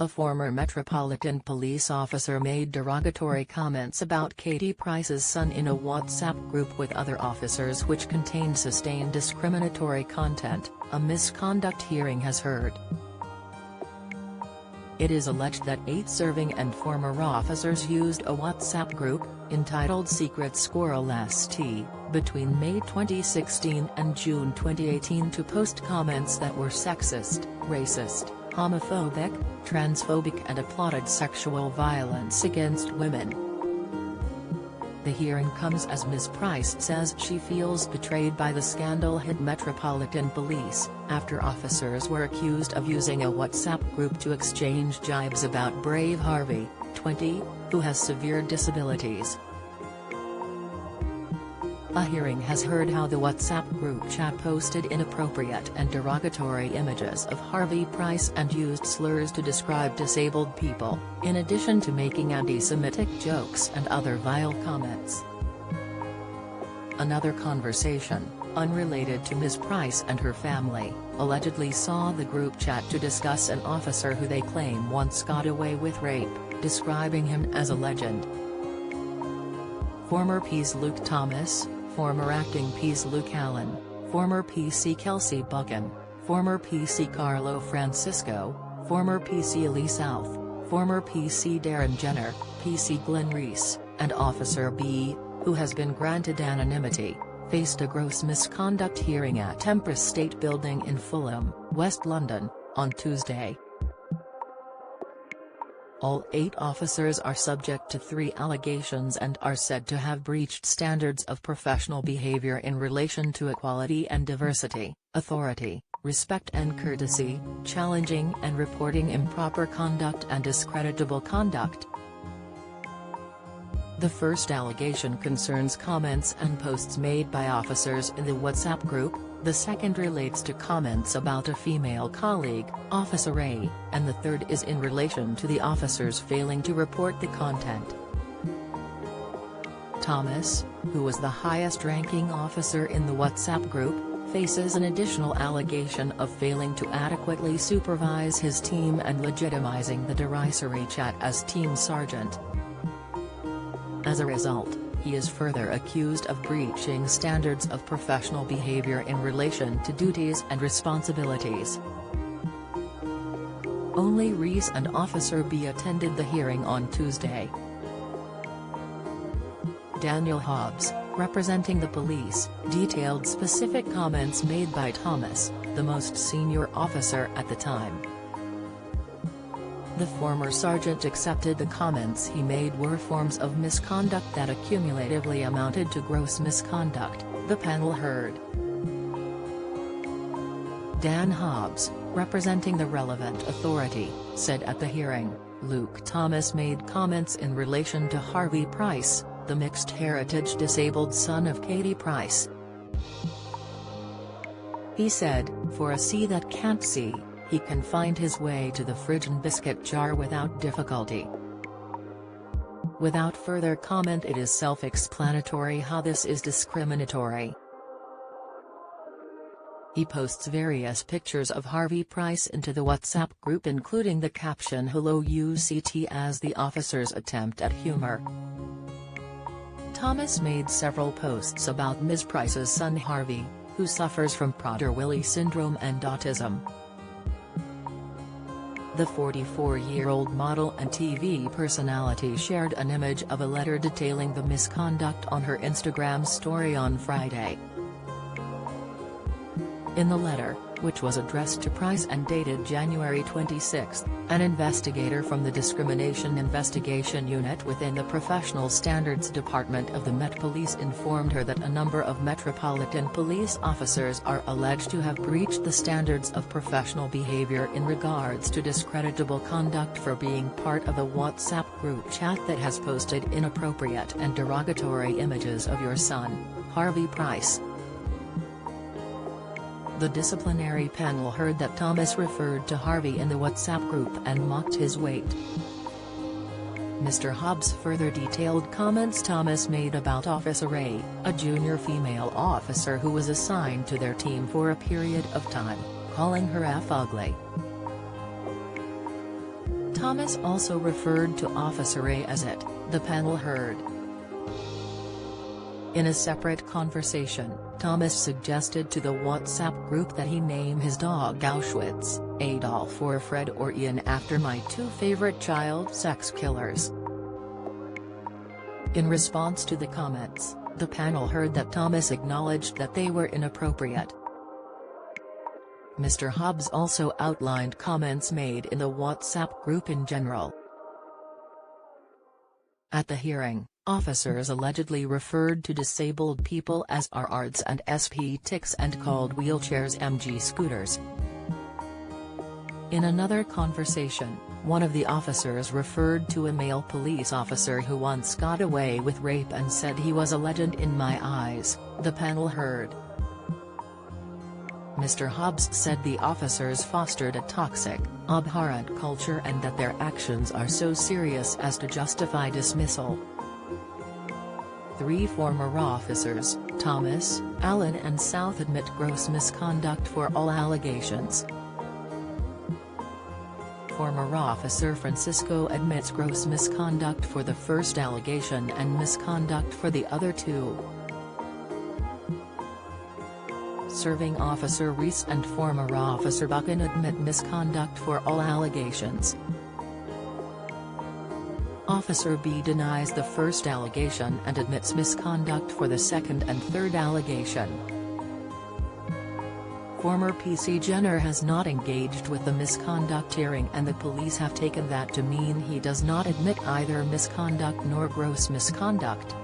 A former Metropolitan Police officer made derogatory comments about Katie Price's son in a WhatsApp group with other officers which contained sustained discriminatory content, a misconduct hearing has heard. It is alleged that 8 serving and former officers used a WhatsApp group, entitled Secret Squirrel ST, between May 2016 and June 2018 to post comments that were sexist, racist, homophobic, transphobic and applauded sexual violence against women. The hearing comes as Ms. Price says she feels betrayed by the scandal-hit Metropolitan Police, after officers were accused of using a WhatsApp group to exchange jibes about brave Harvey, 20, who has severe disabilities. A hearing has heard how the WhatsApp group chat posted inappropriate and derogatory images of Harvey Price and used slurs to describe disabled people, in addition to making anti-Semitic jokes and other vile comments. Another conversation, unrelated to Ms. Price and her family, allegedly saw the group chat to discuss an officer who they claim once got away with rape, describing him as a legend. Former P's Luke Thomas, former acting P's Luke Allen, former PC Kelsey Buchan, former PC Carlo Francisco, former PC Lee South, former PC Darren Jenner, PC Glenn Reese, and Officer B, who has been granted anonymity, faced a gross misconduct hearing at Empress State Building in Fulham, West London, on Tuesday. All 8 officers are subject to 3 allegations and are said to have breached standards of professional behavior in relation to equality and diversity, authority, respect and courtesy, challenging and reporting improper conduct and discreditable conduct. The first allegation concerns comments and posts made by officers in the WhatsApp group, the second relates to comments about a female colleague, Officer A, and the third is in relation to the officers failing to report the content. Thomas, who was the highest-ranking officer in the WhatsApp group, faces an additional allegation of failing to adequately supervise his team and legitimizing the derisory chat as team sergeant. As a result, he is further accused of breaching standards of professional behavior in relation to duties and responsibilities. Only Reese and Officer B attended the hearing on Tuesday. Daniel Hobbs, representing the police, detailed specific comments made by Thomas, the most senior officer at the time. The former sergeant accepted the comments he made were forms of misconduct that accumulatively amounted to gross misconduct, the panel heard. Dan Hobbs, representing the relevant authority, said at the hearing, Luke Thomas made comments in relation to Harvey Price, the mixed-heritage disabled son of Katie Price. He said, "For a C that can't see, he can find his way to the fridge and biscuit jar without difficulty." Without further comment, it is self-explanatory how this is discriminatory. He posts various pictures of Harvey Price into the WhatsApp group, including the caption "Hello UCT" as the officer's attempt at humor. Thomas made several posts about Ms. Price's son Harvey, who suffers from Prader-Willi syndrome and autism. The 44-year-old model and TV personality shared an image of a letter detailing the misconduct on her Instagram story on Friday. In the letter, which was addressed to Price and dated January 26, an investigator from the Discrimination Investigation Unit within the Professional Standards Department of the Met Police informed her that a number of Metropolitan Police officers are alleged to have breached the standards of professional behavior in regards to discreditable conduct for being part of a WhatsApp group chat that has posted inappropriate and derogatory images of your son, Harvey Price. The disciplinary panel heard that Thomas referred to Harvey in the WhatsApp group and mocked his weight. Mr. Hobbs further detailed comments Thomas made about Officer A, a junior female officer who was assigned to their team for a period of time, calling her "F ugly." Thomas also referred to Officer A as it, the panel heard. In a separate conversation, Thomas suggested to the WhatsApp group that he name his dog Auschwitz, Adolf or Fred or Ian after my two favorite child sex killers. In response to the comments, the panel heard that Thomas acknowledged that they were inappropriate. Mr. Hobbs also outlined comments made in the WhatsApp group in general. At the hearing, officers allegedly referred to disabled people as RRs and SP-ticks and called wheelchairs MG scooters. In another conversation, one of the officers referred to a male police officer who once got away with rape and said he was a legend in my eyes, the panel heard. Mr. Hobbs said the officers fostered a toxic, abhorrent culture and that their actions are so serious as to justify dismissal. Three former officers, Thomas, Allen and South, admit gross misconduct for all allegations. Former officer Francisco admits gross misconduct for the first allegation and misconduct for the other two. Serving officer Reese and former officer Buchan admit misconduct for all allegations. Officer B denies the first allegation and admits misconduct for the second and third allegation. Former PC Jenner has not engaged with the misconduct hearing and the police have taken that to mean he does not admit either misconduct nor gross misconduct.